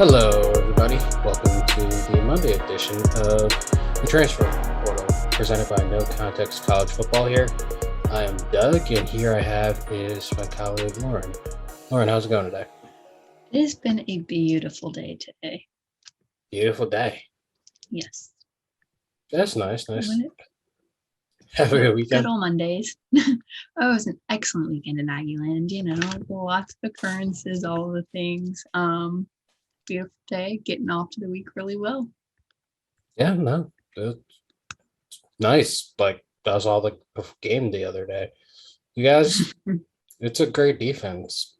Hello, everybody. Welcome to the Monday edition of the Transfer Portal, presented by No Context College Football here. I am Doug, and here I have is my colleague, Lauren. Lauren, how's it going today? It has been a beautiful day today. Beautiful day. Yes. That's nice. Have a good weekend. Good old Mondays. It was an excellent weekend in Aggieland. Lots of occurrences, all the things. Beautiful day, getting off to the week really well. Yeah, no, it's nice. Like, that was all the game the other day. You guys, it's a great defense,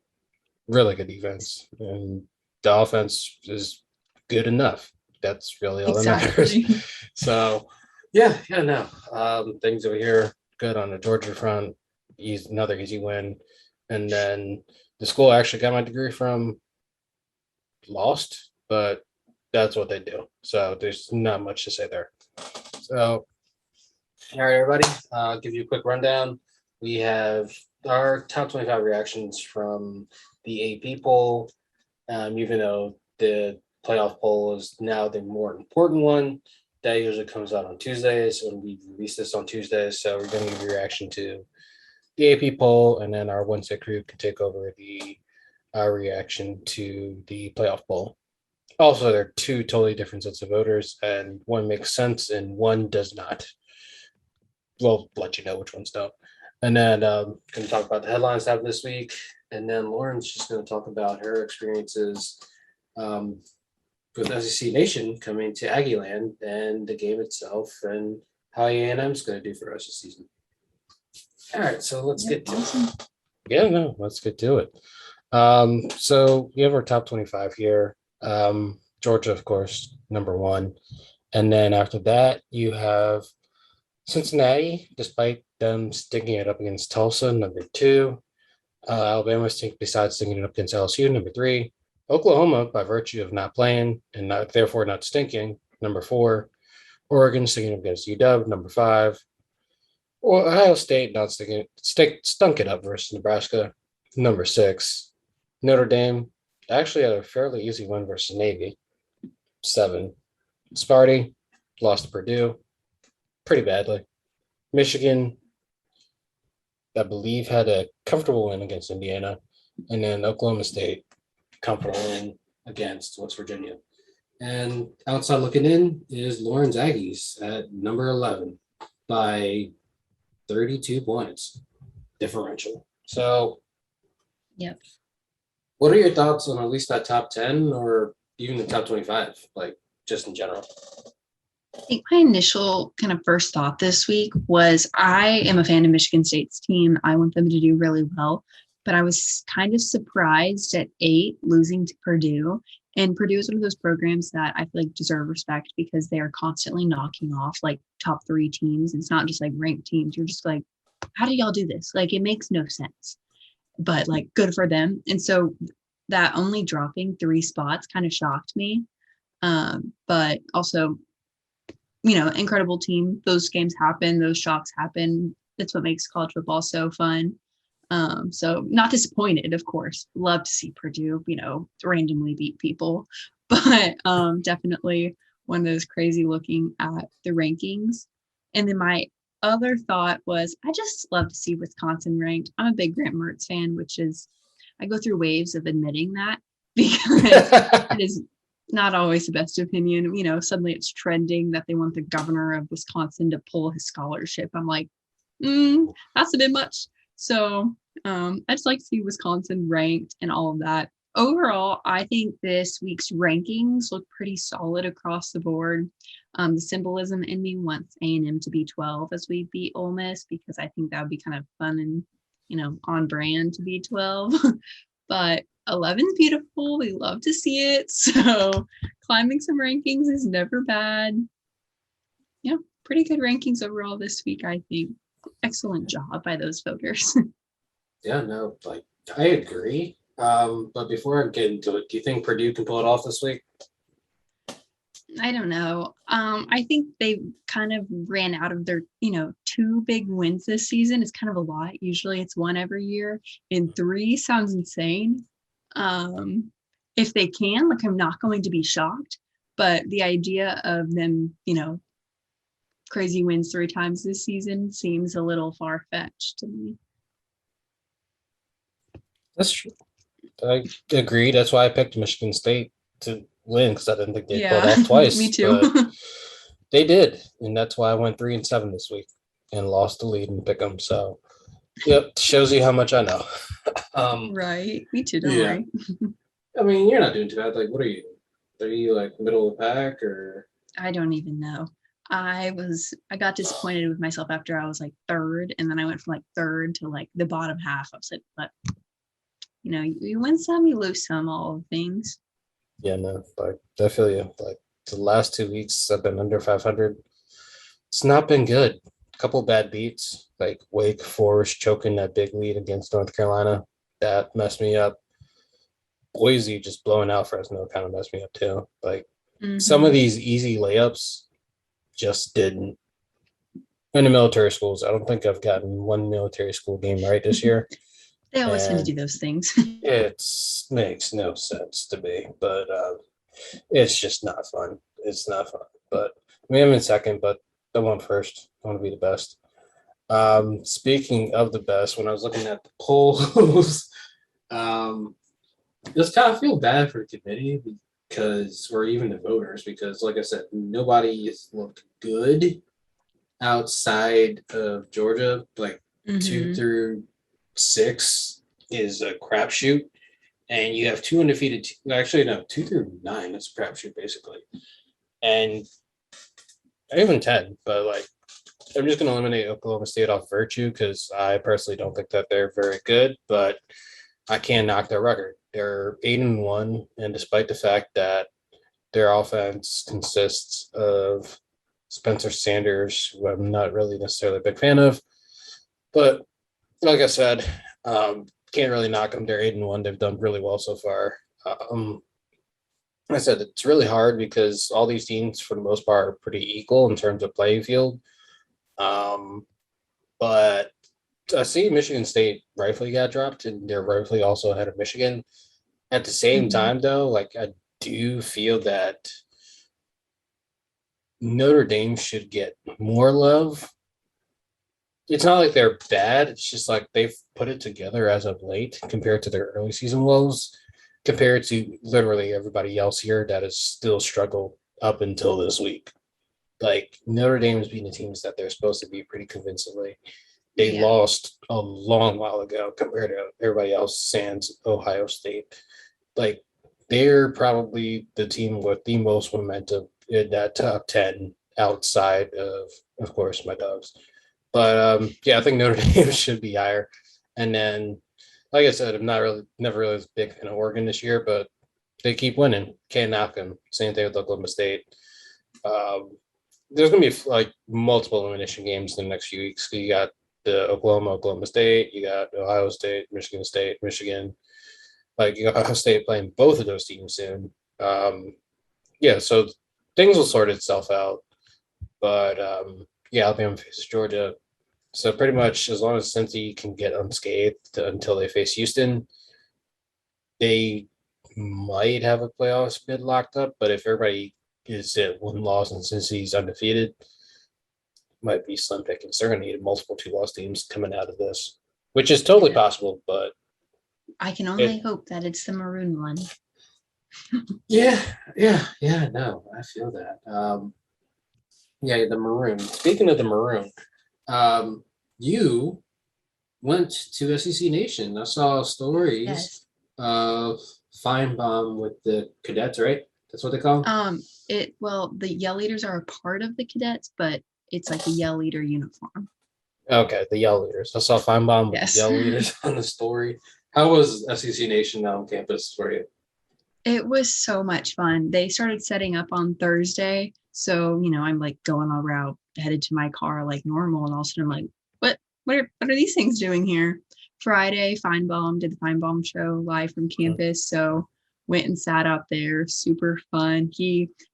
really good defense, and the offense is good enough. That's really all that matters. So, no. Things over here good on the Georgia front. Another easy win, and then the school I actually got my degree from lost, but that's what they do. So there's not much to say there. So, all right, everybody, I'll give you a quick rundown. We have our top 25 reactions from the AP poll, even though the playoff poll is now the more important one. That usually comes out on Tuesdays, and we release this on Tuesdays. So we're going to give a reaction to the AP poll, and then our Wednesday crew can take over the reaction to the playoff poll. Also, there are two totally different sets of voters, and one makes sense and one does not. We'll let you know which ones don't. And then going to talk about the headlines happened this week, and then Lauren's just going to talk about her experiences with SEC Nation coming to Aggieland and the game itself and how A&M's going to do for the rest of the season. All right, so let's get to it. Yeah, no, let's get to it. So we have our top 25 here. Georgia, of course, number one. And then after that, you have Cincinnati, despite them sticking it up against Tulsa, number two. Alabama, besides sticking it up against LSU, number three. Oklahoma, by virtue of not playing and therefore not stinking, number four. Oregon sticking up against UW, number five. Ohio State not stunk it up versus Nebraska, number six. Notre Dame actually had a fairly easy win versus Navy, 7. Sparty lost to Purdue pretty badly. Michigan, I believe, had a comfortable win against Indiana. And then Oklahoma State, comfortable win against West Virginia. And outside looking in is Lauren's Aggies at number 11 by 32 points differential. So, yep. What are your thoughts on at least that top 10 or even the top 25, like just in general? I think my initial kind of first thought this week was I am a fan of Michigan State's team. I want them to do really well, but I was kind of surprised at 8 losing to Purdue. And Purdue is one of those programs that I feel like deserve respect because they are constantly knocking off like top 3 teams. It's not just like ranked teams. You're just like, how do y'all do this? Like, it makes no sense. But like, good for them. And so that only dropping 3 spots kind of shocked me. But also, incredible team. Those games happen. Those shocks happen. That's what makes college football so fun. So not disappointed, of course. Love to see Purdue, randomly beat people. But definitely one of those crazy looking at the rankings. And then my other thought was, I just love to see Wisconsin ranked. I'm a big Grant Mertz fan, which is, I go through waves of admitting that because it is not always the best opinion. Suddenly it's trending that they want the governor of Wisconsin to pull his scholarship. I'm like, that's a bit much. So I just like to see Wisconsin ranked and all of that. Overall, I think this week's rankings look pretty solid across the board. The symbolism in me wants A&M to be 12 as we beat Ole Miss because I think that would be kind of fun and, on brand to be 12. But 11 is beautiful. We love to see it. So climbing some rankings is never bad. Yeah, pretty good rankings overall this week, I think. Excellent job by those voters. Yeah, no, I agree. But before I get into it, do you think Purdue can pull it off this week? I don't know. I think they kind of ran out of their, 2 big wins this season. It's kind of a lot. Usually it's 1 every year, and 3 sounds insane. if they can, like, I'm not going to be shocked. But the idea of them, crazy wins 3 times this season seems a little far-fetched to me. That's true. I agree. That's why I picked Michigan State to win, because I didn't think they'd pull it off twice. Me too. But they did, and that's why I went 3-7 this week and lost the lead and pick them. So, yep, shows you how much I know. Right. Me too. Don't Yeah. worry. I mean, you're not doing too bad. Like, what are you? Are you like middle of the pack or? I don't even know. I got disappointed with myself after I was like third, and then I went from like third to like the bottom half. I was like, but you win some, you lose some, all things. Yeah, no, but I feel you. Like the last 2 weeks, I've been under 500. It's not been good. A couple bad beats, like Wake Forest choking that big lead against North Carolina. That messed me up. Boise just blowing out Fresno kind of messed me up too. Like some of these easy layups just didn't. In the military schools, I don't think I've gotten one military school game right this year. They always tend to do those things. It makes no sense to me, but it's just not fun. It's not fun. But I mean, I'm in second, but I want first. I want to be the best. Speaking of the best, when I was looking at the polls, just kind of feel bad for the committee because, or even the voters, because, like I said, nobody has looked good outside of Georgia. Like 2 through 6 is a crapshoot, and you have 2 undefeated. Actually, no, 2 through 9. That's a crapshoot basically, and even 10. But like, I'm just going to eliminate Oklahoma State off virtue because I personally don't think that they're very good, but I can't knock their record. They're 8-1, and despite the fact that their offense consists of Spencer Sanders, who I'm not really necessarily a big fan of, but like I said, can't really knock them. They're 8-1. They've done really well so far. I said it's really hard because all these teams, for the most part, are pretty equal in terms of playing field. But I see Michigan State rightfully got dropped, and they're rightfully also ahead of Michigan. At the same time, though, like I do feel that Notre Dame should get more love. It's not like they're bad. It's just like they've put it together as of late compared to their early season woes, compared to literally everybody else here that has still struggled up until this week. Like Notre Dame's beating the teams that they're supposed to be pretty convincingly. They lost a long while ago compared to everybody else, sans Ohio State. Like they're probably the team with the most momentum in that top 10 outside of course, my dogs. But yeah, I think Notre Dame should be higher. And then, like I said, I'm never really a big fan of Oregon this year, but they keep winning. Can't knock them. Same thing with Oklahoma State. There's going to be like multiple elimination games in the next few weeks. You got the Oklahoma State, you got Ohio State, Michigan. Like you got Ohio State playing both of those teams soon. Yeah, so things will sort itself out. But yeah, Alabama faces Georgia. So pretty much as long as Cincy can get unscathed until they face Houston, they might have a playoffs bid locked up. But if everybody is at 1 loss and Cincy's undefeated, might be slim pickings. They're going to need multiple 2-loss teams coming out of this, which is totally possible. But I can only hope that it's the maroon one. Yeah. No, I feel that. Yeah, the maroon. Speaking of the maroon, you went to SEC Nation. I saw stories of Feinbaum with the cadets, right? That's what they call them? The Yell Leaders are a part of the cadets, but it's like a Yell Leader uniform. Okay, the Yell Leaders. I saw Feinbaum with the Yell Leaders on the story. How was SEC Nation on campus for you? It was so much fun. They started setting up on Thursday. So, I'm like going on route, headed to my car like normal. And all of a sudden I'm like, what are these things doing here? Friday, Feinbaum did the Feinbaum show live from campus. So went and sat out there. Super fun.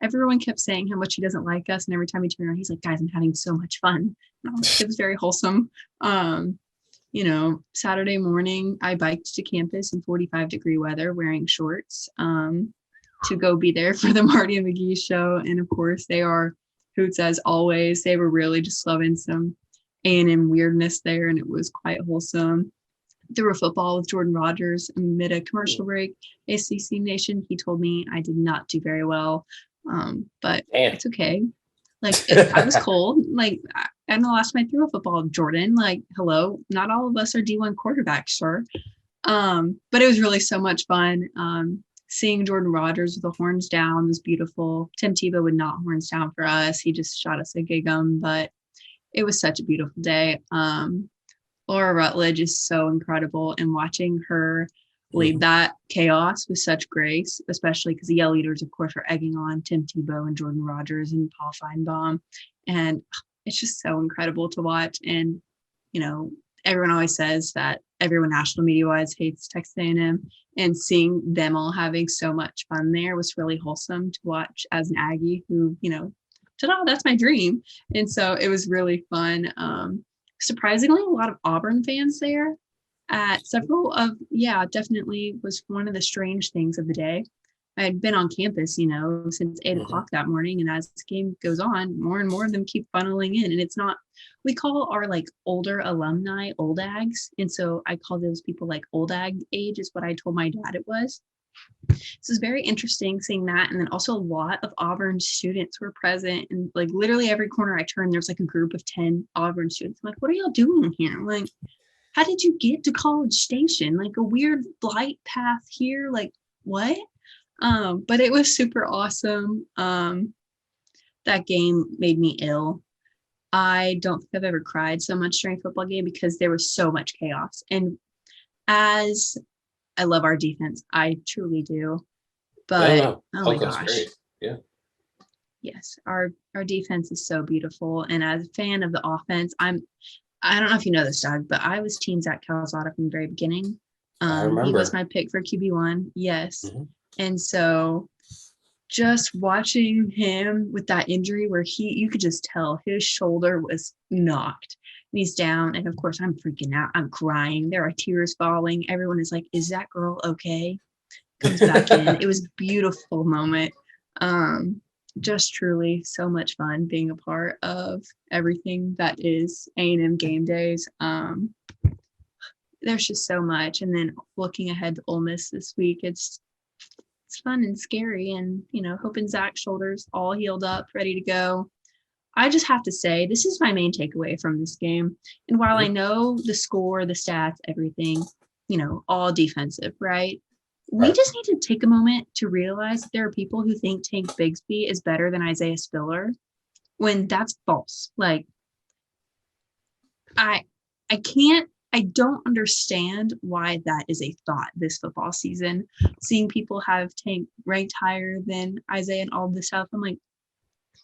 Everyone kept saying how much he doesn't like us. And every time he turned around, he's like, guys, I'm having so much fun. It was very wholesome. Saturday morning, I biked to campus in 45-degree weather wearing shorts to go be there for the Marty and McGee show. And of course, they are hoots as always. They were really just loving some A&M weirdness there, and it was quite wholesome. Threw a football with Jordan Rogers amid a commercial break. ACC Nation, he told me I did not do very well, but Damn. it's okay. I was cold. And the last time I threw a football, Jordan, hello, not all of us are D1 quarterbacks, sure. But it was really so much fun. Seeing Jordan Rogers with the horns down was beautiful. Tim Tebow would not horns down for us. He just shot us a gig'em, but it was such a beautiful day. Laura Rutledge is so incredible, and watching her lead that chaos with such grace, especially because the Yell Eaters, of course, are egging on Tim Tebow and Jordan Rogers and Paul Feinbaum. And it's just so incredible to watch. And, everyone always says that everyone national media-wise hates Texas A&M, and seeing them all having so much fun there was really wholesome to watch as an Aggie who, ta-da, that's my dream. And so it was really fun. Surprisingly, a lot of Auburn fans there at several of, definitely was one of the strange things of the day. I had been on campus, since 8 o'clock that morning. And as the game goes on, more and more of them keep funneling in. And it's not, we call our older alumni old Ags. And so I call those people old Ag age is what I told my dad it was. This is very interesting seeing that. And then also a lot of Auburn students were present, and literally every corner I turned, there's a group of 10 Auburn students. I'm what are y'all doing here? How did you get to College Station? A weird flight path here? What? But it was super awesome. That game made me ill. I don't think I've ever cried so much during a football game because there was so much chaos. And as I love our defense, I truly do. But oh my gosh. Great. Yeah. Yes, our defense is so beautiful. And as a fan of the offense, I don't know if you know this, Doug, but I was Team Zach Calzada from the very beginning. I remember. He was my pick for QB1. Yes. Mm-hmm. And so just watching him with that injury where you could just tell his shoulder was knocked. And he's down. And of course, I'm freaking out. I'm crying. There are tears falling. Everyone is like, is that girl okay? Comes back in. It was a beautiful moment. Just truly so much fun being a part of everything that is A&M game days. There's just so much. And then looking ahead to Ole Miss this week, it's fun and scary, and hoping Zach's shoulders all healed up, ready to go. I just have to say, this is my main takeaway from this game. And while I know the score, the stats, everything, all defensive, right? We just need to take a moment to realize that there are people who think Tank Bigsby is better than Isaiah Spiller, when that's false. I don't understand why that is a thought this football season. Seeing people have Tank ranked higher than Isaiah and all this stuff, I'm like,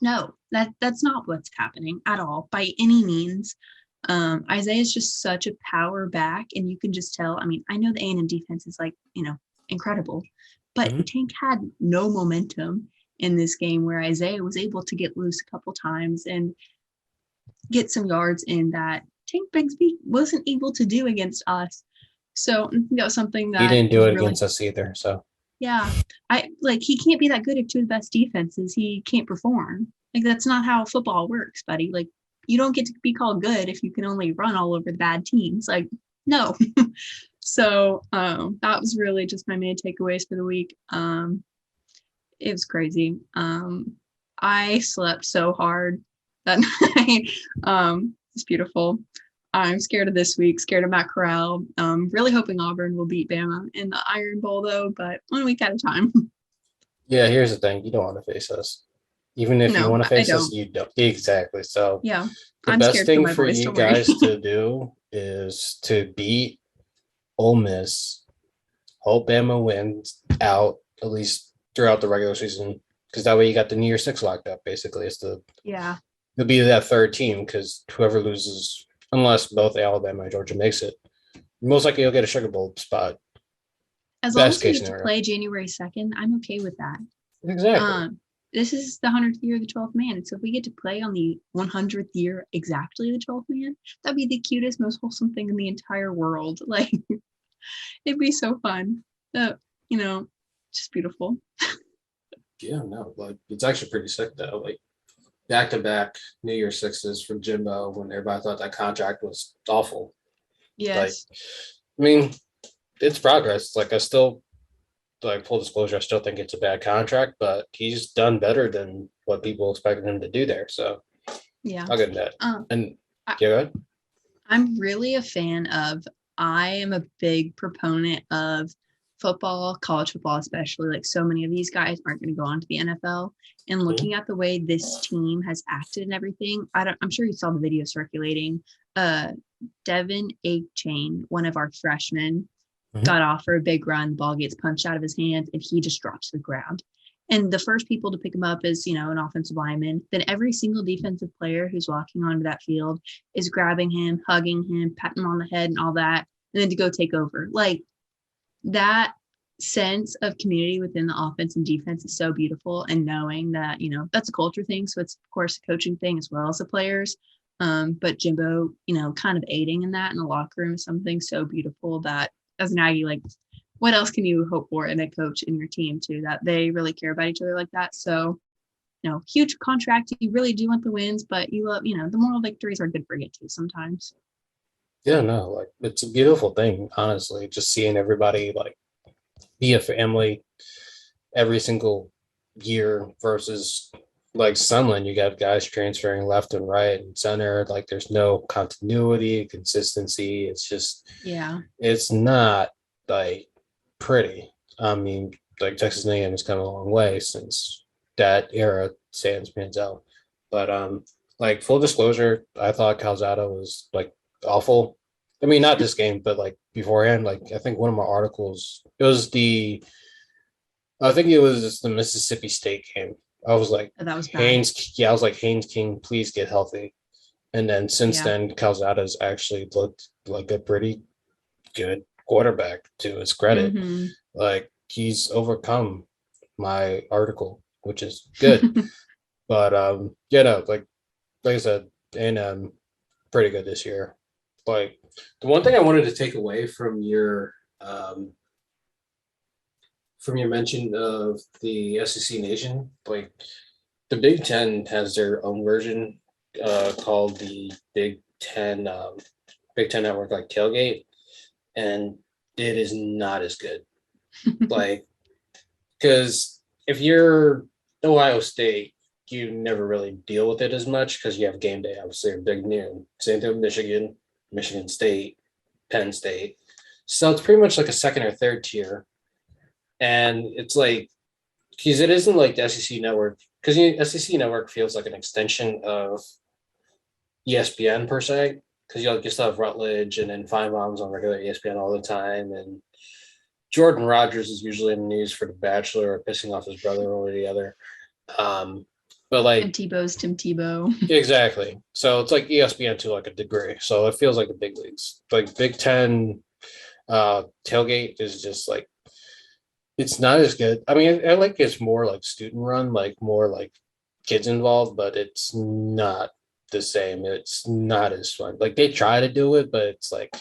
no, that's not what's happening at all by any means. Isaiah is just such a power back, and you can just tell. I mean, I know the A&M defense is incredible, but Tank had no momentum in this game, where Isaiah was able to get loose a couple times and get some yards in that Tank Bigsby wasn't able to do against us. So that was something that he didn't do it against us either. So yeah, he can't be that good if two of the best defenses he can't perform. That's not how football works, buddy. You don't get to be called good if you can only run all over the bad teams. No. So that was really just my main takeaways for the week. It was crazy. I slept so hard that night. It's beautiful. I'm scared of this week, scared of Matt Corral. Really hoping Auburn will beat Bama in the Iron Bowl, though, but 1 week at a time. Yeah, here's the thing. You don't want to face us. Even if you want to face us, you don't. Exactly. So yeah, the best thing for you guys to do is to beat Ole Miss, hope Bama wins out at least throughout the regular season, because that way you got the New Year Six locked up. Basically, it'll be that third team, because whoever loses, unless both Alabama and Georgia makes it, most likely you'll get a Sugar Bowl spot. As long as we get to play January 2nd, I'm okay with that. Exactly. this is the 100th year of the 12th man. So if we get to play on the 100th year exactly the 12th man, that'd be the cutest, most wholesome thing in the entire world. Like, it'd be so fun. You know, just beautiful. Yeah, no, like it's actually pretty sick though. Like back to back New Year sixes for Jimbo when everybody thought that contract was awful. Like, Yes. I mean, it's progress. Like I still like full disclosure, I still think it's a bad contract, but he's done better than what people expected him to do there. So Yeah. I'll give him that. And I, yeah, go ahead. I'm really a fan of, I am a big proponent of football, college football, especially. Like, so many of these guys aren't going to go on to the NFL. And looking at the way this team has acted and everything, I'm sure you saw the video circulating. Devin Chain, one of our freshmen, got off for a big run. The ball gets punched out of his hands and he just drops to the ground. And the first people to pick him up is, an offensive lineman. Then every single defensive player who's walking onto that field is grabbing him, hugging him, patting him on the head and all that, and then to go take over. Like, that sense of community within the offense and defense is so beautiful. And knowing that, that's a culture thing. So it's, of course, a coaching thing as well as the players. But Jimbo, kind of aiding in that in the locker room is something so beautiful that as an Aggie, like, what else can you hope for in a coach in your team too, that they really care about each other like that? So, huge contract. You really do want the wins, but you love, the moral victories are good for you too sometimes. Yeah, no, like it's a beautiful thing, honestly, just seeing everybody like be a family every single year versus like Sunland, you got guys transferring left and right and center. Like there's no continuity, consistency. It's just, it's not like pretty. I mean, like Texas A&M has come a long way since that era, sans Manziel. But like full disclosure, I thought Calzada was like awful. I mean, not this game, but like beforehand. Like I think one of my articles, I think it was the Mississippi State game. I was like, that was Haynes. Yeah, I was like, Haynes King, please get healthy. And then since then, Calzada's actually looked like a pretty good quarterback to his credit. Like he's overcome my article, which is good. But like I said, and pretty good this year. Like the one thing I wanted to take away from your mention of the SEC Nation, like the Big Ten has their own version called the Big Ten Network, like Tailgate, and it is not as good. Like, because if you're Ohio State, you never really deal with it as much because you have game day, obviously, or big noon. Same thing with Michigan, Michigan State, Penn State. So it's pretty much like a second or third tier. And it's like, because it isn't like the SEC network, because the SEC network feels like an extension of ESPN per se, because you still have Rutledge and then Feinbaum's on regular ESPN all the time. And Jordan Rogers is usually in the news for The Bachelor or pissing off his brother or the other. But like Tim Tebow. Exactly. So it's like ESPN to like a degree. So it feels like the big leagues. Like Big Ten tailgate is just like, it's not as good. I mean, I like it's more like student run, like more like kids involved, but it's not the same. It's not as fun. Like they try to do it, but it's like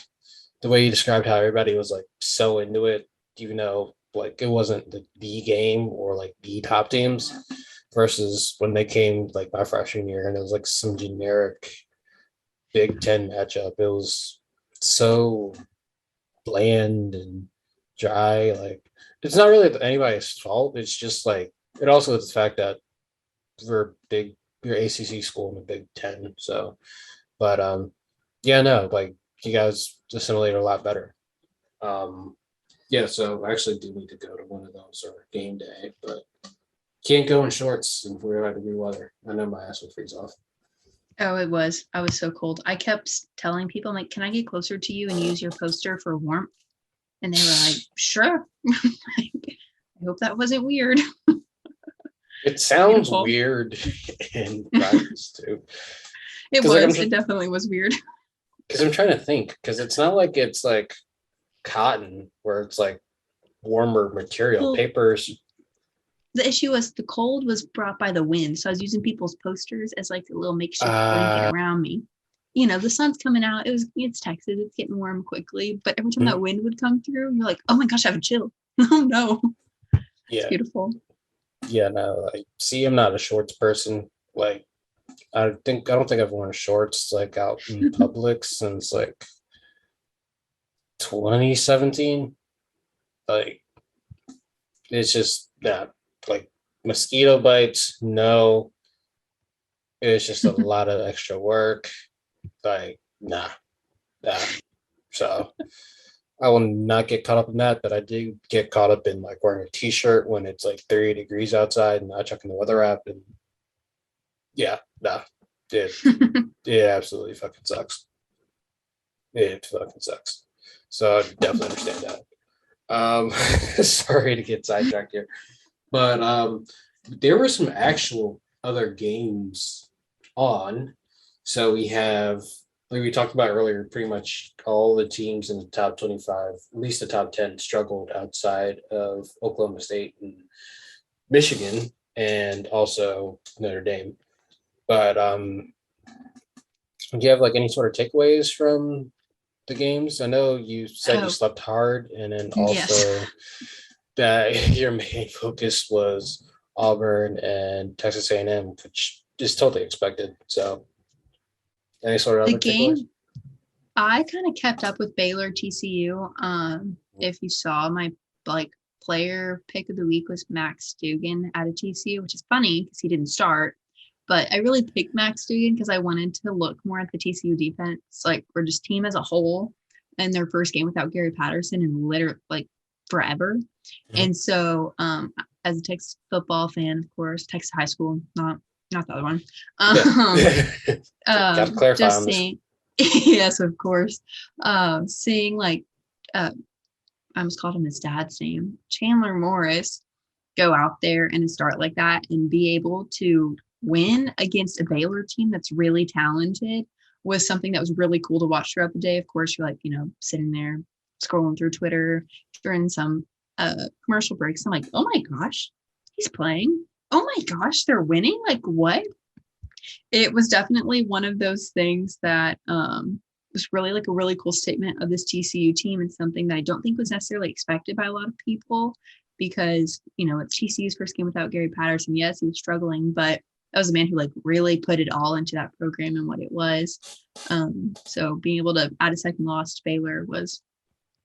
the way you described how everybody was like so into it, even though like it wasn't the game or like the top teams versus when they came like my freshman year and it was like some generic Big Ten matchup. It was so bland and dry. Like it's not really anybody's fault. It's just like it also is the fact that we're ACC school in the Big Ten. So, but yeah, no, like you guys assimilate a lot better. Yeah, so I actually do need to go to one of those or game day, but can't go in shorts if we're out of degree weather. I know my ass will freeze off. Oh, it was. I was so cold. I kept telling people, I'm like, can I get closer to you and use your poster for warmth? And they were like, sure. I hope that wasn't weird. It sounds weird in practice too. It was. Like it definitely was weird. Because I'm trying to think, because it's not like it's like cotton where it's like warmer material. Papers. The issue was the cold was brought by the wind. So I was using people's posters as like a little makeshift blanket around me. You know, the sun's coming out. It's Texas. It's getting warm quickly. But every time that wind would come through, you're like, oh my gosh, I have a chill. Oh no. It's beautiful. Yeah, no, I'm not a shorts person. Like, I don't think I've worn shorts like out in public since like 2017. Like, it's just not like mosquito bites. No, it's just a lot of extra work. Like, nah. So I will not get caught up in that, but I do get caught up in like wearing a t-shirt when it's like 30 degrees outside and not checking the weather app. And yeah, nah, it absolutely fucking sucks. It fucking sucks. So I definitely understand that. Sorry to get sidetracked here, but there were some actual other games on. So we have, like we talked about earlier, pretty much all the teams in the top 25, at least the top 10, struggled outside of Oklahoma State and Michigan, and also Notre Dame. But do you have like any sort of takeaways from the games? I know you said you slept hard, and then also that your main focus was Auburn and Texas A&M, which is totally expected. So, any sort of other takeaways? I kind of kept up with Baylor TCU. If you saw, my like player pick of the week was Max Duggan out of TCU, which is funny because he didn't start. But I really picked Max Duggan because I wanted to look more at the TCU defense, like or just team as a whole, and their first game without Gary Patterson in literally like forever. And so, as a Texas football fan, of course, Texas high school, not the other one. Got to clarify just seeing, yes, of course. Seeing like, I almost called him his dad's name, Chandler Morris, go out there and start like that and be able to win against a Baylor team that's really talented was something that was really cool to watch throughout the day. Of course, you're like, sitting there scrolling through Twitter during some commercial breaks. I'm like, oh my gosh, he's playing. Oh my gosh, they're winning. Like what? It was definitely one of those things that was really like a really cool statement of this TCU team and something that I don't think was necessarily expected by a lot of people because, it's TCU's first game without Gary Patterson. Yes, he was struggling, but that was a man who like really put it all into that program and what it was. So being able to add a second loss to Baylor was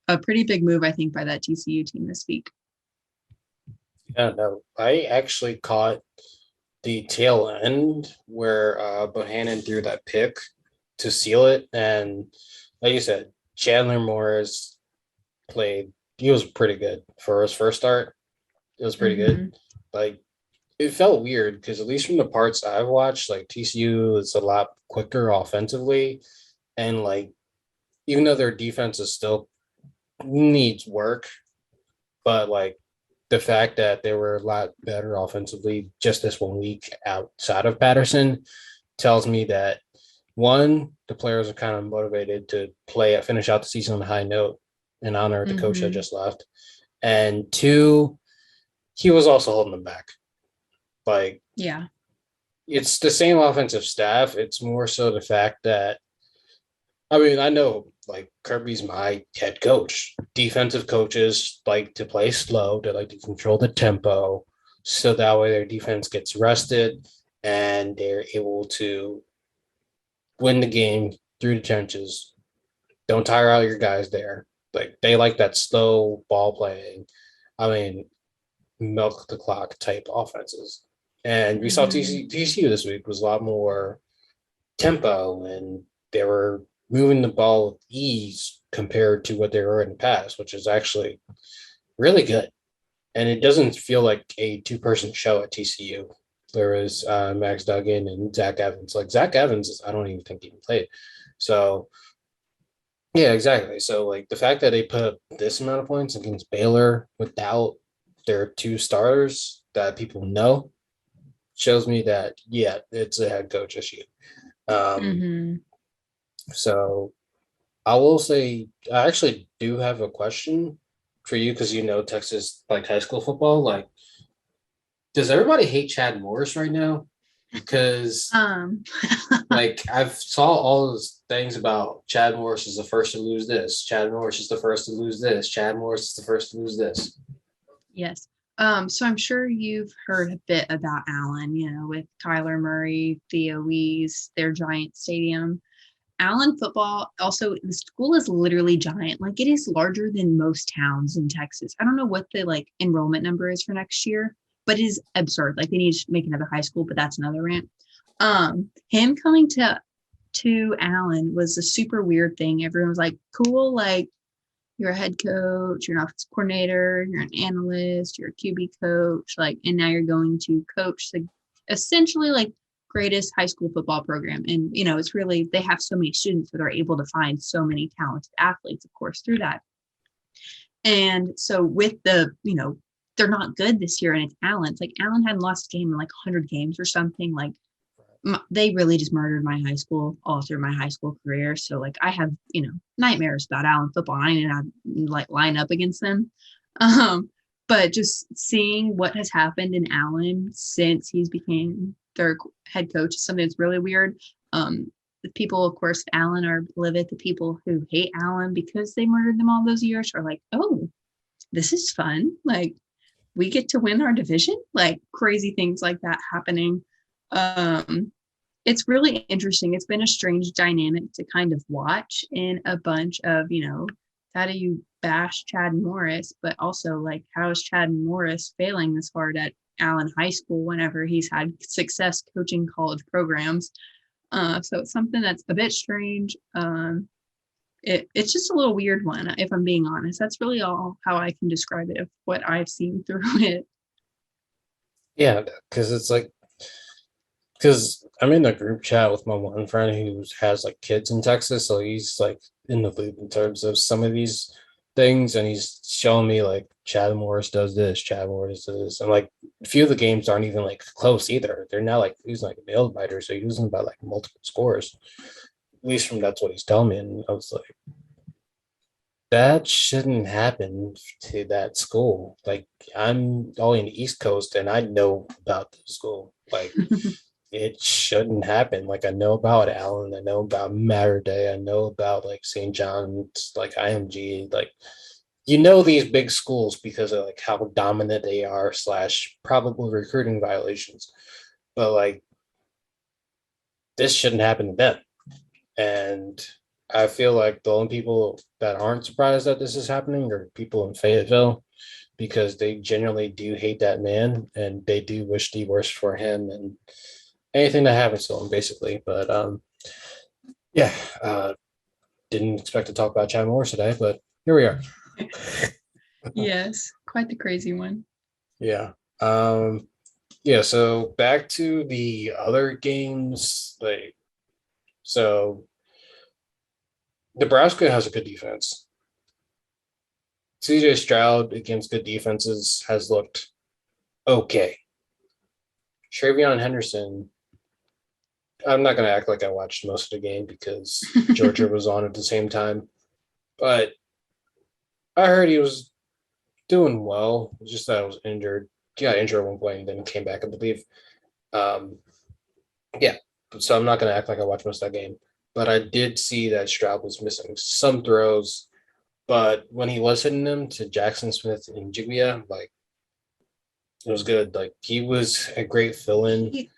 a pretty big move, I think, by that TCU team this week. Yeah, no, I actually caught the tail end where Bohannon threw that pick to seal it. And like you said, Chandler Morris he was pretty good for his first start. It was pretty good. Like, it felt weird because at least from the parts I've watched, like TCU is a lot quicker offensively. And like, even though their defense is still needs work, but like the fact that they were a lot better offensively just this 1 week outside of Patterson tells me that one, the players are kind of motivated to finish out the season on a high note in honor of the coach that just left. And two, he was also holding them back. Like, yeah, it's the same offensive staff. It's more so the fact that, I mean, I know like Kirby's my head coach. Defensive coaches like to play slow. They like to control the tempo. So that way their defense gets rested and they're able to win the game through the trenches. Don't tire out your guys there. Like, they like that slow ball playing. I mean, milk the clock type offenses. And we saw TCU this week was a lot more tempo, and they were moving the ball with ease compared to what they were in the past, which is actually really good. And it doesn't feel like a two-person show at TCU. There was Max Duggan and Zach Evans. Like, Zach Evans, I don't even think he even played. So, yeah, exactly. So, like, the fact that they put up this amount of points against Baylor without their two starters that people know shows me that, yeah, it's a head coach issue. So I will say, I actually do have a question for you because Texas, like high school football. Like, does everybody hate Chad Morris right now? Because Um, like I've saw all those things about Chad Morris is the first to lose this. Chad Morris is the first to lose this. Chad Morris is the first to lose this. yes. So I'm sure you've heard a bit about Allen, with Kyler Murray, Theo Wees, their giant stadium. Allen football, also, the school is literally giant. Like, it is larger than most towns in Texas. I don't know what the enrollment number is for next year, but it is absurd. Like, they need to make another high school, but that's another rant. Him coming to Allen was a super weird thing. Everyone was like, cool, like, you're a head coach, you're an offensive coordinator, you're an analyst, you're a QB coach, like, and now you're going to coach the essentially like greatest high school football program. And it's really, they have so many students that are able to find so many talented athletes, of course, through that. And so with they're not good this year, and it's Allen. It's like Allen hadn't lost a game in like 100 games or something. Like, they really just murdered my high school all through my high school career. So like I have, nightmares about Allen football. I need to like line up against them. But just seeing what has happened in Allen since he's became their head coach is something that's really weird. The people, of course, Allen are livid. The people who hate Allen because they murdered them all those years are like, oh, this is fun. Like, we get to win our division, like crazy things like that happening. It's really interesting. It's been a strange dynamic to kind of watch in a bunch of, how do you bash Chad Morris, but also like, how is Chad Morris failing this hard at Allen High School whenever he's had success coaching college programs? So it's something that's a bit strange. It's just a little weird one, if I'm being honest. That's really all how I can describe it of what I've seen through it. Yeah, because it's like because I'm in a group chat with my one friend who has like kids in Texas, so he's like in the loop in terms of some of these things, and he's showing me like Chad Morris does this, Chad Morris does this, and like a few of the games aren't even like close either. They're not like he's like a nail biter, so he's losing by like multiple scores. At least from that's what he's telling me, and I was like, that shouldn't happen to that school. Like I'm all in the East Coast, and I know about the school. Like it shouldn't happen. Like I know about Allen, I know about Mater Day, I know about like St. John's, like IMG, like these big schools because of like how dominant they are slash probable recruiting violations. But like this shouldn't happen to them. And I feel like the only people that aren't surprised that this is happening are people in Fayetteville because they genuinely do hate that man and they do wish the worst for him and anything that happens to him, basically. But yeah, didn't expect to talk about Chad Morris today, but here we are. Yes, quite the crazy one. Yeah. Yeah, so back to the other games, like so Nebraska has a good defense. CJ Stroud against good defenses has looked okay. Travion Henderson, I'm not going to act like I watched most of the game because Georgia was on at the same time, but I heard he was doing well. Just that I was injured. He got injured at one point and then came back, I believe. Yeah, so I'm not going to act like I watched most of that game, but I did see that Stroud was missing some throws. But when he was hitting them to Jackson Smith and Jigba, like it was good. Like he was a great fill-in.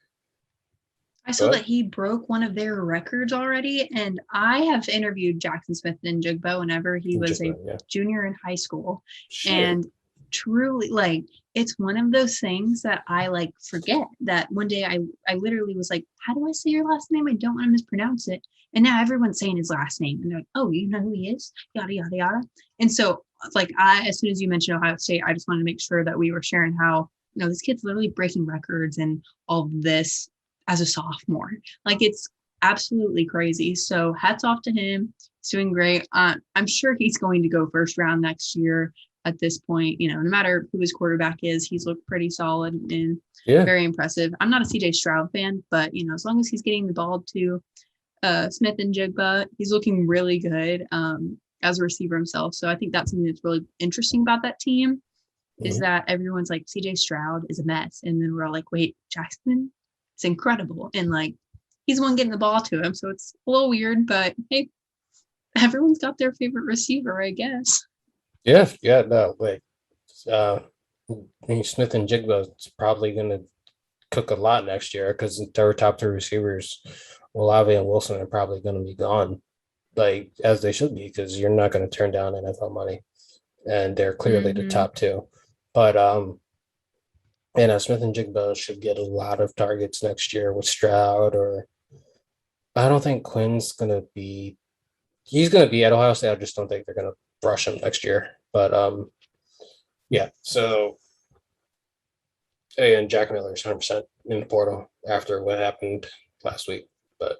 I saw that he broke one of their records already, and I have interviewed Jackson Smith and Jigba whenever he was a junior in high school. Shit. And truly, like, it's one of those things that I like forget that one day I literally was like, how do I say your last name? I don't want to mispronounce it. And now everyone's saying his last name. And they're like, oh, you know who he is? Yada, yada, yada. And so, like, as soon as you mentioned Ohio State, I just wanted to make sure that we were sharing how, this kid's literally breaking records and all of this as a sophomore. Like, it's absolutely crazy. So hats off to him. He's doing great. I'm sure he's going to go first round next year at this point. No matter who his quarterback is, he's looked pretty solid and very impressive. I'm not a CJ Stroud fan, but, as long as he's getting the ball to Smith and Jigba, he's looking really good as a receiver himself. So I think that's something that's really interesting about that team is that everyone's like, CJ Stroud is a mess. And then we're all like, wait, Jackson is incredible. And like, he's the one getting the ball to him. So it's a little weird, but hey, everyone's got their favorite receiver, I guess. Yeah, yeah, no, like uh Smith and Jigba is probably gonna cook a lot next year because their top two receivers, Olave and Wilson, are probably gonna be gone. Like as they should be, because you're not gonna turn down NFL money. And they're clearly the Mm-hmm. top two. But and Smith and Jigba should get a lot of targets next year with Stroud, or I don't think Quinn's gonna be. He's gonna be at Ohio State. I just don't think they're gonna rush him next year. But yeah. So and Jack Miller's 100% in the portal after what happened last week. But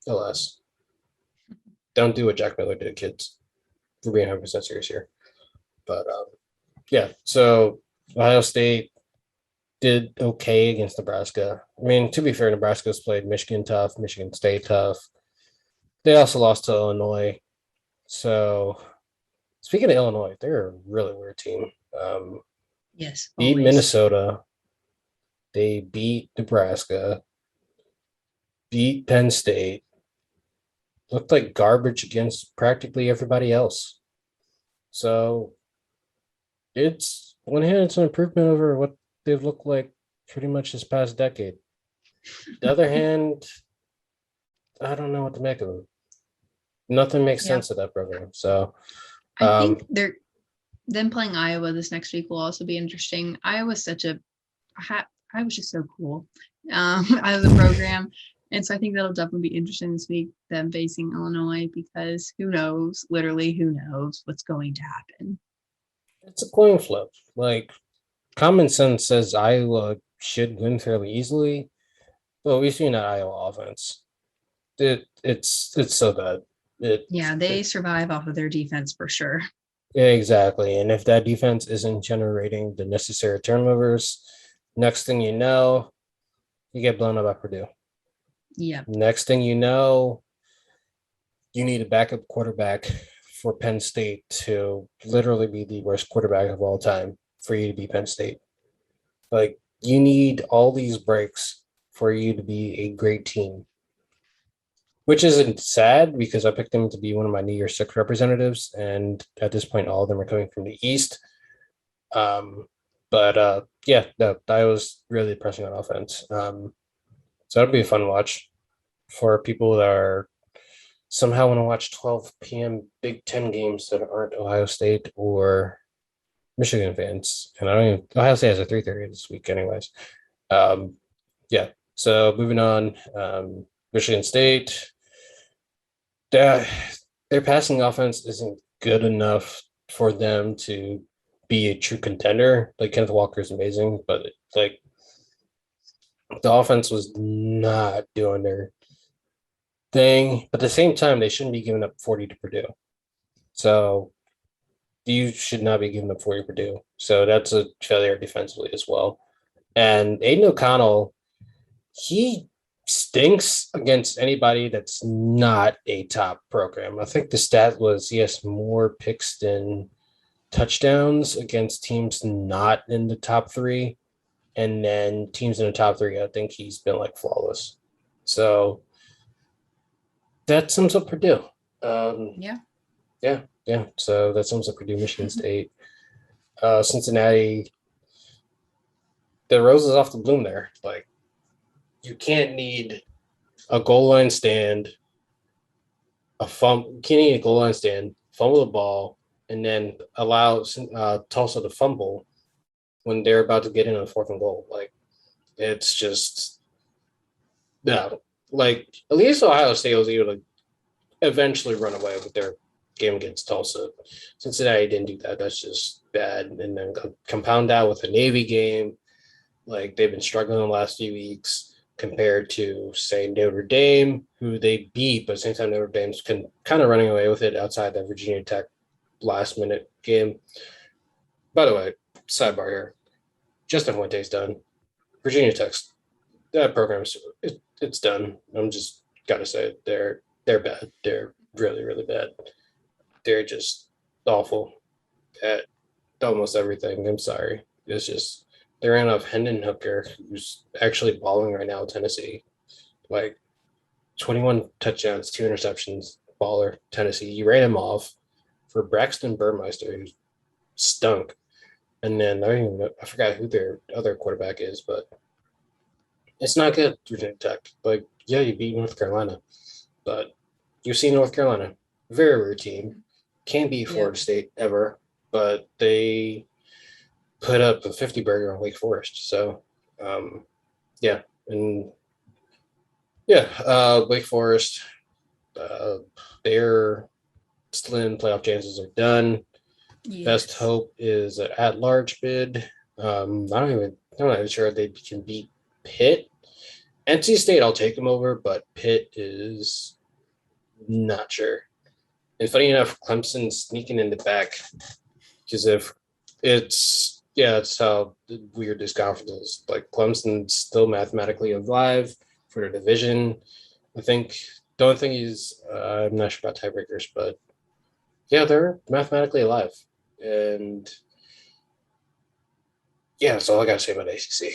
alas, don't do what Jack Miller did, kids. We're being 100% serious here. But yeah. So Ohio State did okay against Nebraska. I mean, to be fair, Nebraska's played Michigan tough, Michigan State tough. They also lost to Illinois. So, speaking of Illinois, they're a really weird team. Yes, Beat always. Minnesota. They beat Nebraska. Beat Penn State. Looked like garbage against practically everybody else. So, it's one hand, it's an improvement over what they've looked like pretty much this past decade. The other hand, I don't know what to make of them. Nothing makes Yeah. sense of that program. So, I um, think they're them playing Iowa this next week will also be interesting. Iowa's such a I was just so cool as a program. And so I think that'll definitely be interesting this week, them facing Illinois, because who knows, literally who knows what's going to happen. it's a coin flip. Like common sense says Iowa should win fairly easily, but we've seen that Iowa offense. It's so bad. It, Yeah, they it survive off of their defense for sure. exactly. And if that defense isn't generating the necessary turnovers, next thing you know, you get blown up by Purdue. Yeah. Next thing you know, you need a backup quarterback for Penn State to literally be the worst quarterback of all time for you to be Penn State. Like you need all these breaks for you to be a great team, which isn't sad because I picked them to be one of my New Year's Six representatives, and at this point, all of them are coming from the East. Um, but yeah, no, I was really pressing on offense. So that'll be a fun watch for people that are somehow want to watch 12 p.m. Big Ten games that aren't Ohio State or Michigan fans. And I don't even Ohio State has a 3:30 this week, anyways. Um, yeah. So moving on, Michigan State. Their, their passing offense isn't good enough for them to be a true contender. Like Kenneth Walker is amazing, but like the offense was not doing their thing. But at the same time, they shouldn't be giving up 40 to Purdue. So you should not be giving up 40 to Purdue. So that's a failure defensively as well. And Aiden O'Connell, he stinks against anybody that's not a top program. I think the stat was he has more picks than touchdowns against teams not in the top three. And then teams in the top three, I think he's been like flawless. So that sums up Purdue. Yeah. Yeah, yeah. So that sums up Purdue, Michigan State, Cincinnati. The roses off the bloom there. Like you can't need a goal line stand, you can't need a goal line stand, fumble the ball, and then allow Tulsa to fumble when they're about to get in on fourth and goal. Like it's just no. Like at least Ohio State was able to eventually run away with their game against Tulsa. Cincinnati didn't do that. That's just bad. And then compound that with a Navy game. Like they've been struggling the last few weeks compared to, say, Notre Dame, who they beat, but at the same time, Notre Dame's kind of running away with it outside that Virginia Tech last minute game. By the way, sidebar here. Justin Fuente's done. Virginia Tech's that program's it's done. I'm just gotta say they're bad. They're really, really bad. They're just awful at almost everything. I'm sorry. It's just they ran off Hendon Hooker, who's actually balling right now in Tennessee. Like 21 touchdowns, 2 interceptions, baller, Tennessee. You ran him off for Braxton Burmeister, who stunk. And then I don't even know, I forgot who their other quarterback is, but it's not good, Virginia Tech. Like, yeah, you beat North Carolina, but you've seen North Carolina. Very rare team. Can't beat Yep. Florida State ever, but they put up a 50 burger on Wake Forest. So, um, yeah. And yeah, Wake Forest, uh, their still in playoff chances are done. Best Yes. hope is an at-large bid. I'm not even sure they can beat Pitt. NC State, I'll take them over, but Pitt is not sure. And funny enough, Clemson's sneaking in the back because if it's how weird this conference is. Like Clemson's still mathematically alive for the division. I think the only thing is I'm not sure about tiebreakers, but yeah, they're mathematically alive. And yeah, that's all I gotta say about ACC.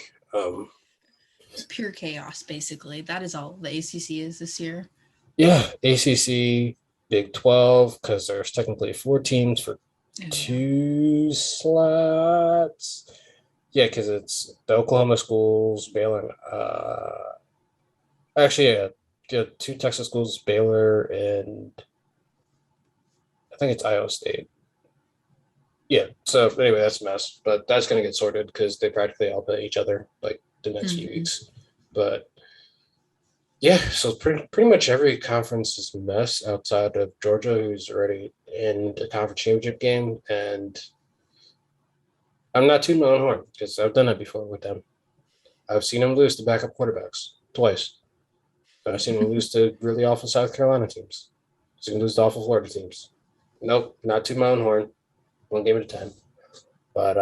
Pure chaos, basically. That is all the ACC is this year. Yeah, ACC, Big 12, because there's technically 4 teams for Oh, yeah. 2 slots. Yeah, because it's the Oklahoma schools, Baylor. Actually, yeah, 2 Texas schools, Baylor, and I think it's Iowa State. Yeah. So anyway, that's a mess, but that's gonna get sorted because they practically all play each other like the next few Mhm. weeks. But yeah, so pretty much every conference is a mess outside of Georgia, who's already in the conference championship game, and I'm not tooting my own horn because I've done that before with them. I've seen them lose to backup quarterbacks twice. I've seen them lose to really awful South Carolina teams. I've seen them lose to awful Florida teams. Nope, not tooting my own horn. 1 game at a time. But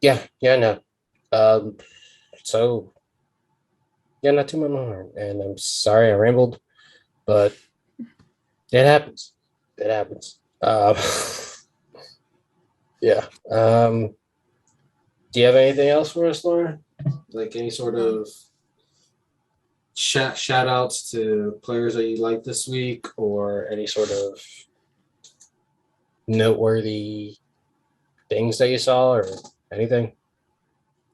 yeah, no. Um, so yeah, not too much more. And I'm sorry I rambled, but it happens. It happens. Yeah. Do you have anything else for us, Laura? Like any sort Um, of shout outs to players that you like this week, or any sort of noteworthy things that you saw, or anything?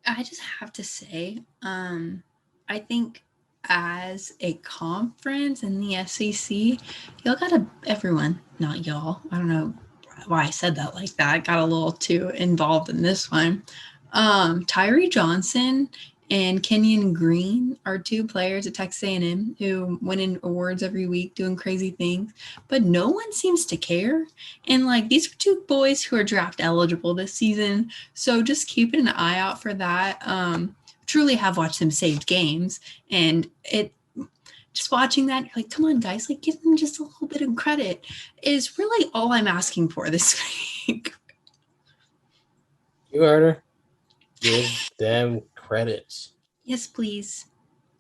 I just have to say, I think as a conference in the SEC, y'all gotta everyone, not y'all. I don't know why I said that like that. I got a little too involved in this one. Tyree Johnson and Kenyon Green are 2 players at Texas A&M who win in awards every week doing crazy things, but no one seems to care. And like these are 2 boys who are draft eligible this season, so just keeping an eye out for that. Truly have watched them saved games, and it just watching that, you're like, come on, guys, like give them just a little bit of credit is really all I'm asking for this week. You heard her. Give them credits. Yes, please.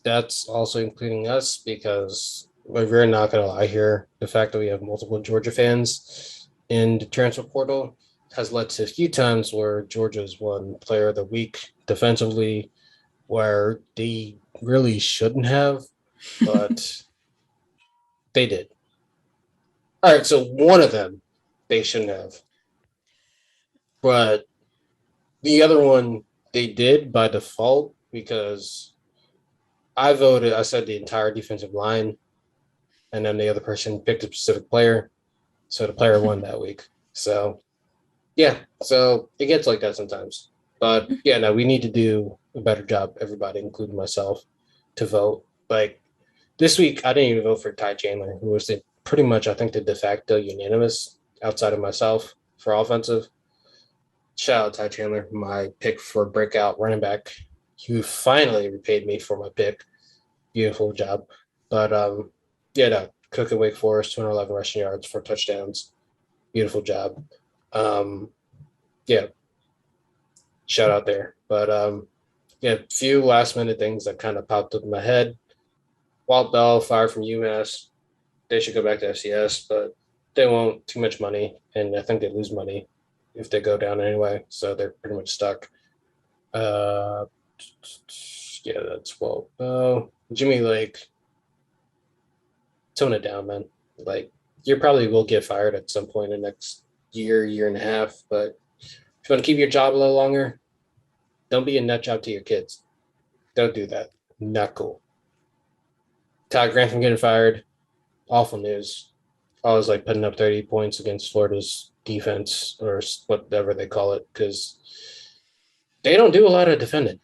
That's also including us because we're not going to lie here. The fact that we have multiple Georgia fans in the transfer portal has led to a few times where Georgia's won player of the week defensively, where they really shouldn't have, but they did. All right, so one of them they shouldn't have, but the other one they did by default because I voted, I said the entire defensive line, and then the other person picked a specific player. So the player won that week. So yeah, so it gets like that sometimes. But yeah, no, we need to do a better job, everybody, including myself, to vote. Like this week, I didn't even vote for Ty Chandler, who was pretty much, I think, the de facto unanimous outside of myself for offensive. Shout out Ty Chandler, my pick for breakout running back. He finally repaid me for my pick. Beautiful job. But yeah, no, Cook at Wake Forest, 211 rushing yards, 4 touchdowns. Beautiful job. Um, yeah, shout out there. But yeah, few last minute things that kind of popped up in my head. Walt Bell fired from UMass. They should go back to FCS, but they won't. Too much money, and I think they lose money. if they go down anyway. So they're pretty much stuck. Uh, yeah, that's well. Jimmy, like, tone it down, man. Like, you probably will get fired at some point in the next year and a half. But if you want to keep your job a little longer, don't be a nut job to your kids. Don't do that. Not cool. Todd Grantham getting fired. Awful news. I was like putting up 30 points against Florida's defense or whatever they call it because they don't do a lot of defending.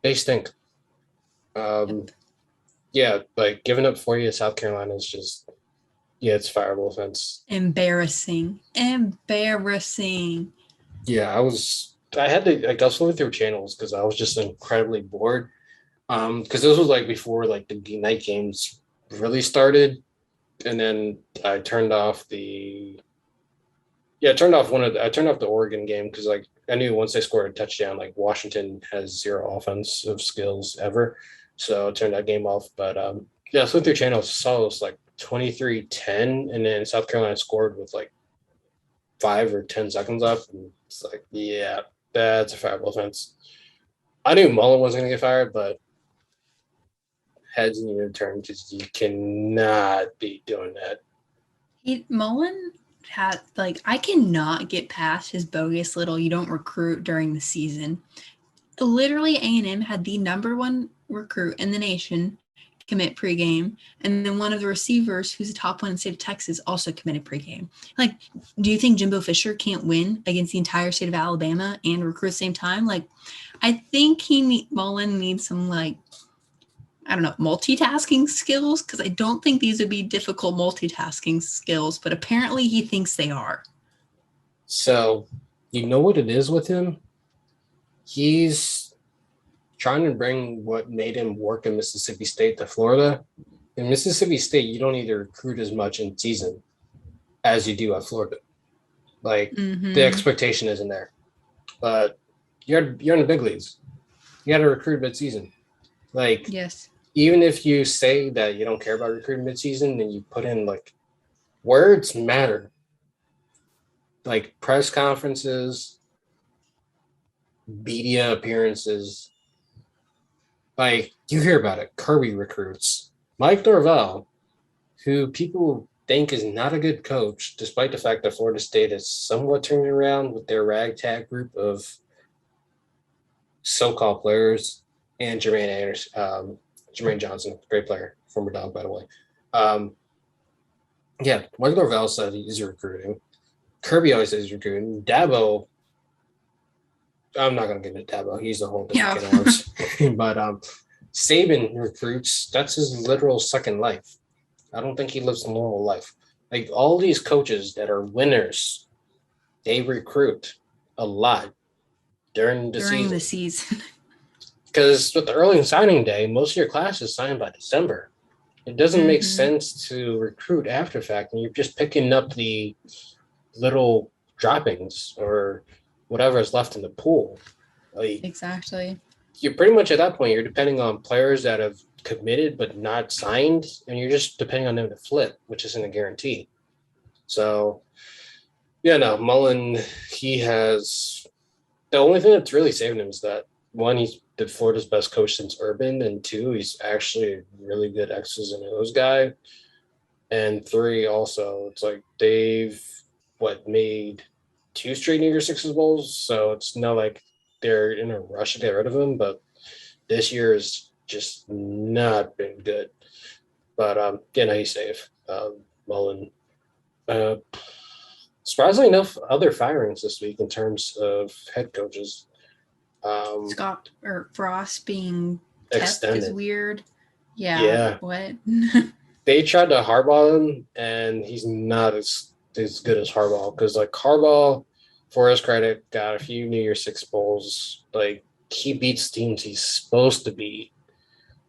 They stink. Um, Yep. yeah, like giving up 40 to South Carolina is just, yeah, it's fireable offense. Embarrassing. Embarrassing. Yeah, I had to, like, I was flipping through channels because I was just incredibly bored. Because this was like before like the night games really started. And then I turned off I turned off the Oregon game because like I knew once they scored a touchdown, like Washington has zero offensive skills ever. So I turned that game off. But yeah, I flipped through channels, saw it was like 23-10, and then South Carolina scored with like 5 or 10 seconds left. And it's like, yeah, that's a fireable offense. I knew Mullen was gonna get fired, but heads need to turn because you cannot be doing that. Mullen had like I cannot get past his bogus little you don't recruit during the season. Literally A&M had the number one recruit in the nation commit pregame, and then one of the receivers who's the top one in the state of Texas also committed pregame. Like, do you think Jimbo Fisher can't win against the entire state of Alabama and recruit at the same time? Like, I think Mullen needs some like I don't know, multitasking skills, because I don't think these would be difficult multitasking skills, but apparently he thinks they are. So, you know what it is with him? He's trying to bring what made him work in Mississippi State to Florida. In Mississippi State, you don't need to recruit as much in season as you do at Florida. Like the Mm-hmm. expectation isn't there. But you're in the big leagues. You got to recruit mid season. Like Yes. even if you say that you don't care about recruiting mid season, and you put in like words matter. Like press conferences, media appearances. Like you hear about it. Kirby recruits. Mike Norvell, who people think is not a good coach, despite the fact that Florida State is somewhat turning around with their ragtag group of so-called players, and Jermaine Anderson, Jermaine Johnson, great player, former Dog, by the way. Um, yeah, Mike Norvell said he's recruiting. Kirby always says he's recruiting. Dabo, I'm not going to get into Dabo. He's a whole different Yeah. can of worms. But Saban recruits. That's his literal second life. I don't think he lives a normal life. Like all these coaches that are winners, they recruit a lot during the During the season. season. Because with the early signing day, most of your class is signed by December. It doesn't make Mm-hmm. sense to recruit after fact, and you're just picking up the little droppings or whatever is left in the pool. Like Exactly. you're pretty much at that point, you're depending on players that have committed but not signed, and you're just depending on them to flip, which isn't a guarantee. So, yeah, no, Mullen, he has the only thing that's really saving him is that one, he's the Florida's best coach since Urban, and two, he's actually a really good X's and O's guy. And three, also, it's like they've made two straight New Year's Sixes bowls, so it's not like they're in a rush to get rid of him, but this year has just not been good. But yeah, no, he's safe. Mullen. Uh, Surprisingly enough, other firings this week in terms of head coaches. Scott or Frost being kept is Extended. weird. Yeah. Yeah. What? They tried to hardball him, and he's not as good as Harbaugh because, like, Harbaugh, for his credit, got a few New Year's Six bowls. Like, he beats teams he's supposed to beat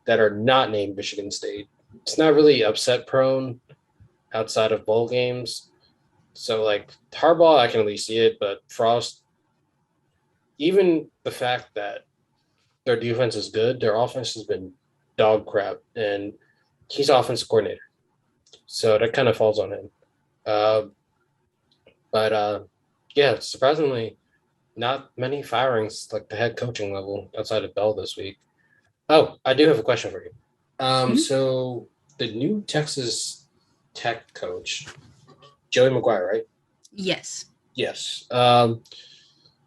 that are not named Michigan State. It's not really upset prone outside of bowl games. So, like, Harbaugh, I can at least see it, but Frost, even the fact that their defense is good, their offense has been dog crap, and he's offensive coordinator. So that kind of falls on him. Uh, but Yeah, surprisingly, not many firings like the head coaching level outside of Bell this week. Oh, I do have a question for you. Mhm. So the new Texas Tech coach, Joey McGuire, right? Yes. Yes.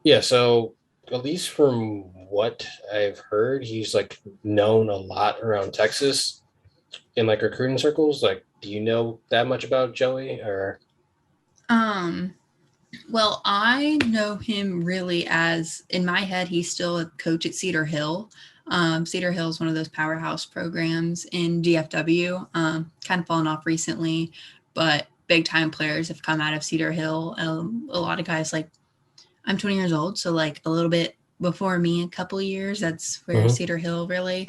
Yeah, so at least from what I've heard, he's like known a lot around Texas in like recruiting circles. Like, do you know that much about Joey or Um, well, I know him really as in my head, he's still a coach at Cedar Hill. Cedar Hill is one of those powerhouse programs in DFW. Kind of fallen off recently, but big time players have come out of Cedar Hill. A lot of guys like I'm 20 years old, so like a little bit before me, a couple of years. That's where Mhm. Cedar Hill really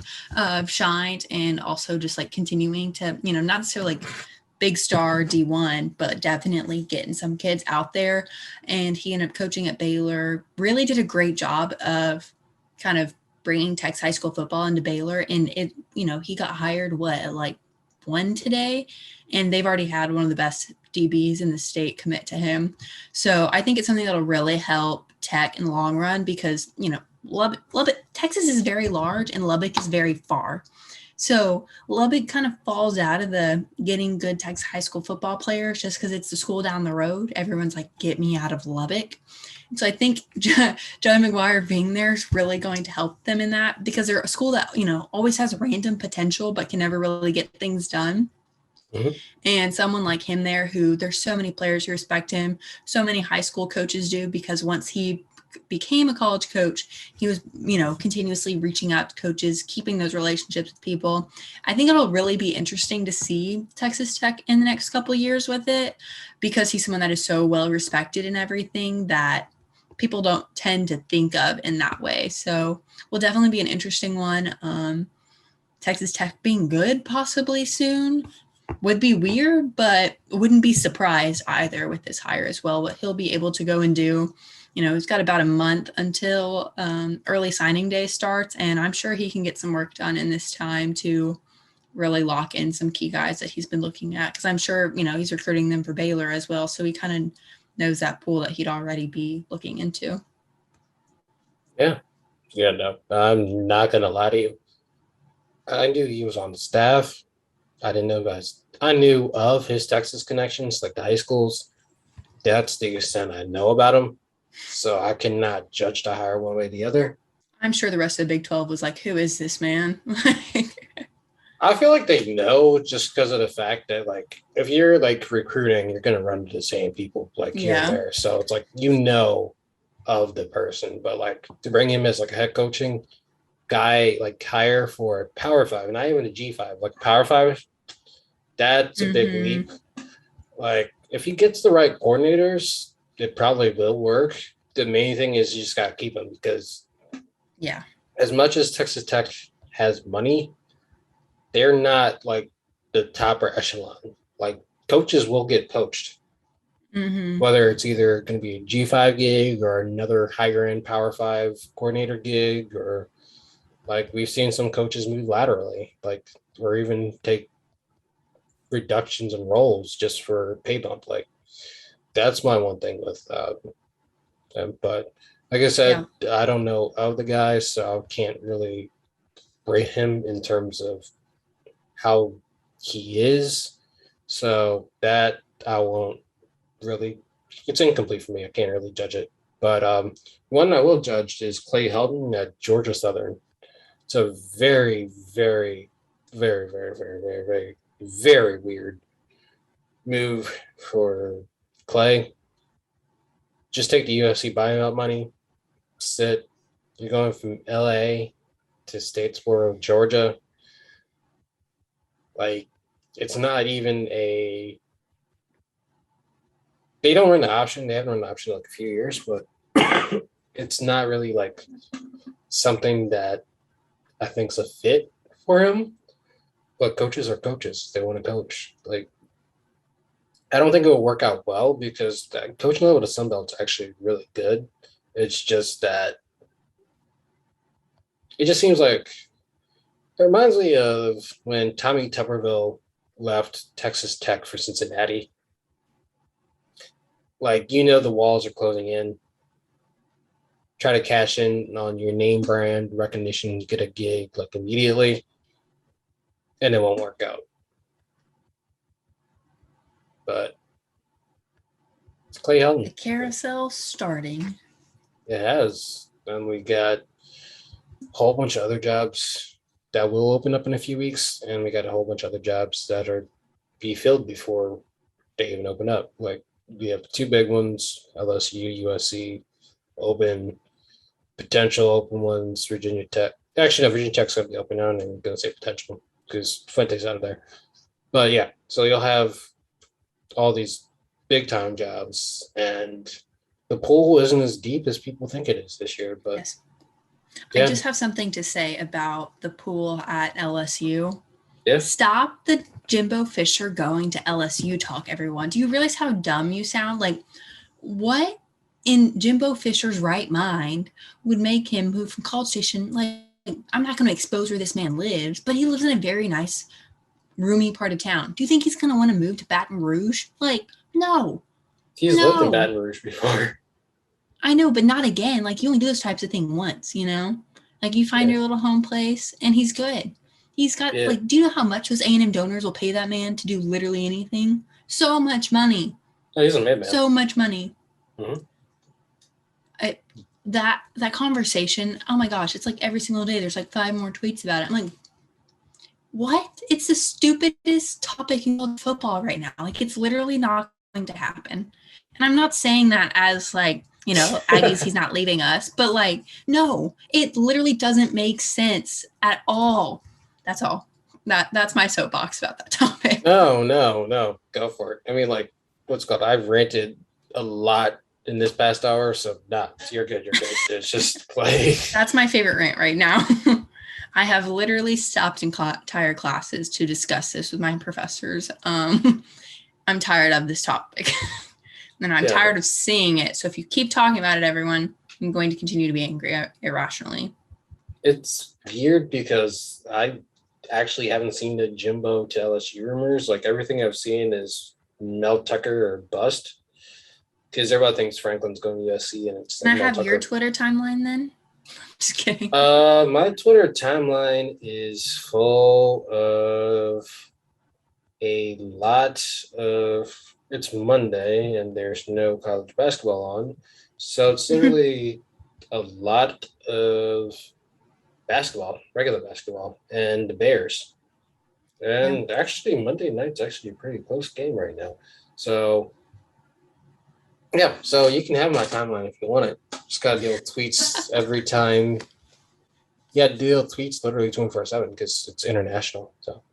shined, and also just like continuing to, not necessarily like big star D1, but definitely getting some kids out there. And he ended up coaching at Baylor. Really did a great job of kind of bringing Tex high school football into Baylor, and he got hired at like one today, and they've already had one of the best DBs in the state commit to him. So I think it's something that'll really help Tech in the long run because, Lubbock, Texas is very large and Lubbock is very far. So Lubbock kind of falls out of the getting good Texas high school football players just because it's the school down the road. Everyone's like, get me out of Lubbock. So I think Joey McGuire being there is really going to help them in that because they're a school that, always has random potential but can never really get things done. Mhm. And someone like him there who there's so many players who respect him, so many high school coaches do because once he became a college coach, he was, continuously reaching out to coaches, keeping those relationships with people. I think it'll really be interesting to see Texas Tech in the next couple of years with it because he's someone that is so well respected and everything that people don't tend to think of in that way. So will definitely be an interesting one. Texas Tech being good possibly soon would be weird, but wouldn't be surprised either with this hire as well. What he'll be able to go and do. He's got about a month until early signing day starts, and I'm sure he can get some work done in this time to really lock in some key guys that he's been looking at. Because I'm sure, he's recruiting them for Baylor as well. So he kind of knows that pool that he'd already be looking into. Yeah. Yeah, no. I'm not gonna lie to you. I knew he was on the staff. I didn't know guys. I knew of his Texas connections, like the high schools. That's the extent I know about him. So I cannot judge the hire one way or the other. I'm sure the rest of the Big 12 was like, who is this man? I feel like they know just because of the fact that like if you're like recruiting, you're gonna run into the same people like here and Yeah. there. So it's like of the person, but like to bring him as like a head coaching guy, like hire for Power Five, not even a G5, like Power Five, that's a big leap. Mm-hmm. Like if he gets the right coordinators, it probably will work. The main thing is you just gotta keep him because Yeah. as much as Texas Tech has money, they're not like the top echelon. Like coaches will get poached, Mm-hmm. whether it's either going to be a G5 gig or another higher end Power Five coordinator gig, or like we've seen some coaches move laterally, like or even take reductions in roles just for pay bump. Like that's my one thing with them. But like I Yeah. said, I don't know of the guy, so I can't really rate him in terms of how he is. So that I won't really. It's incomplete for me. I can't really judge it. But one I will judge is Clay Helton at Georgia Southern. It's a very, very, very, very, very, very, very, very weird move for Clay. Just take the UFC buyout money, sit. You're going from LA to Statesboro, Georgia. Like, it's not even a. They don't run the option. They haven't run the option in like a few years, but it's not really like something that I think's a fit for him. But coaches are coaches. They want to coach. Like I don't think it will work out well because the coaching level at the Sun Belt's actually really good. It's just that it just seems like it reminds me of when Tommy Tuberville left Texas Tech for Cincinnati. like, the walls are closing in. Try to cash in on your name brand recognition, get a gig like immediately, and it won't work out. But it's Clay Helton. The carousel starting. It has. And we got a whole bunch of other jobs that will open up in a few weeks, and we got a whole bunch of other jobs that are be filled before they even open up. Like, we have 2 big ones, LSU, USC, open, potential open ones, Virginia Tech. Actually, no, Virginia Tech's going to be open now, and I'm going to say potential because Fuente's out of there. But yeah, so you'll have all these big time jobs, and the pool isn't as deep as people think it is this year. But yes. Yeah. I just have something to say about the pool at LSU. Yeah. Stop the Jimbo Fisher going to LSU talk, everyone. Do you realize how dumb you sound? Like, what in Jimbo Fisher's right mind would make him move from College Station? Like, I'm not going to expose where this man lives, but he lives in a very nice, roomy part of town. Do you think he's going to want to move to Baton Rouge? Like, no. He's lived in Baton Rouge before. I know, but not again. Like, you only do those types of things once, Like, you find your little home place, and he's good. He's got, like, do you know how much those A&M donors will pay that man to do literally anything? So much money. Oh, he's a mid-man. So much money. Mm-hmm. That conversation, oh my gosh, it's like every single day there's like 5 more tweets about it. I'm like, what? It's the stupidest topic in college football right now. Like, it's literally not going to happen. And I'm not saying that as like, Aggies, he's not leaving us. But like, no, it literally doesn't make sense at all. That's all. That's my soapbox about that topic. No. Go for it. I mean, like, what's called? I've ranted a lot in this past hour, so you're good. It's just like that's my favorite rant right now. I have literally stopped entire classes to discuss this with my professors. I'm tired of this topic. And I'm tired of seeing it. So if you keep talking about it, everyone, I'm going to continue to be angry irrationally. It's weird because I actually haven't seen the Jimbo to LSU rumors. Like, everything I've seen is Mel Tucker or bust. Because everybody thinks Franklin's going to USC, and it's. Can I have your Twitter timeline then? Just kidding. My Twitter timeline is full of a lot of. It's Monday, and there's no college basketball on, so it's literally a lot of basketball, regular basketball, and the Bears. And actually, Monday night's actually a pretty close game right now. So. Yeah, so you can have my timeline if you want it. Just got to deal with tweets every time. You got to deal with tweets literally 24/7 because it's international. So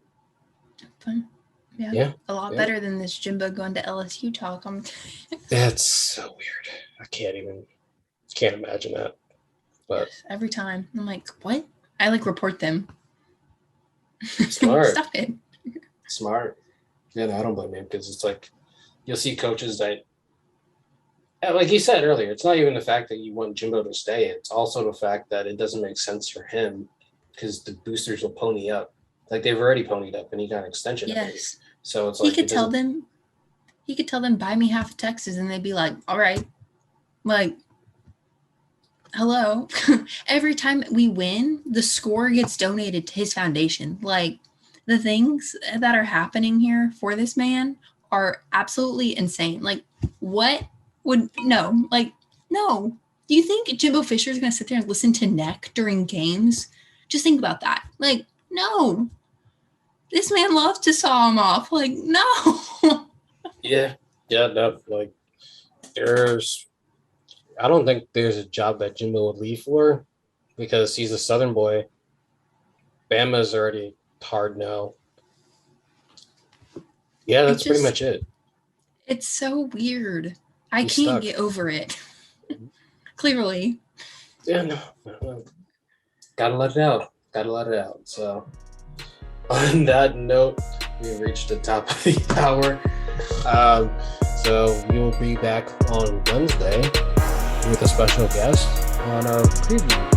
fun. Yeah. A lot better than this Jimbo going to LSU talk. That's so weird. I can't imagine that. But every time I'm like, what? I like report them. Smart. Stop it. Smart. Yeah, no, I don't blame him because it's like you'll see coaches that. Like you said earlier, it's not even the fact that you want Jimbo to stay. It's also the fact that it doesn't make sense for him because the boosters will pony up. Like, they've already ponied up and he got an extension. Yes. So it's he like could tell them, buy me half of Texas, and they'd be like, all right. Like, hello. Every time we win, the score gets donated to his foundation. Like, the things that are happening here for this man are absolutely insane. Like, what? No. Do you think Jimbo Fisher is going to sit there and listen to Neck during games? Just think about that. Like, no. This man loves to saw him off. Like, no. Yeah, no. Like, I don't think there's a job that Jimbo would leave for because he's a Southern boy. Bama's already hard now. Yeah, that's pretty much it. It's so weird. I can't get over it. Clearly. Yeah, no. Gotta let it out. So, on that note, we reached the top of the hour. So we will be back on Wednesday with a special guest on our preview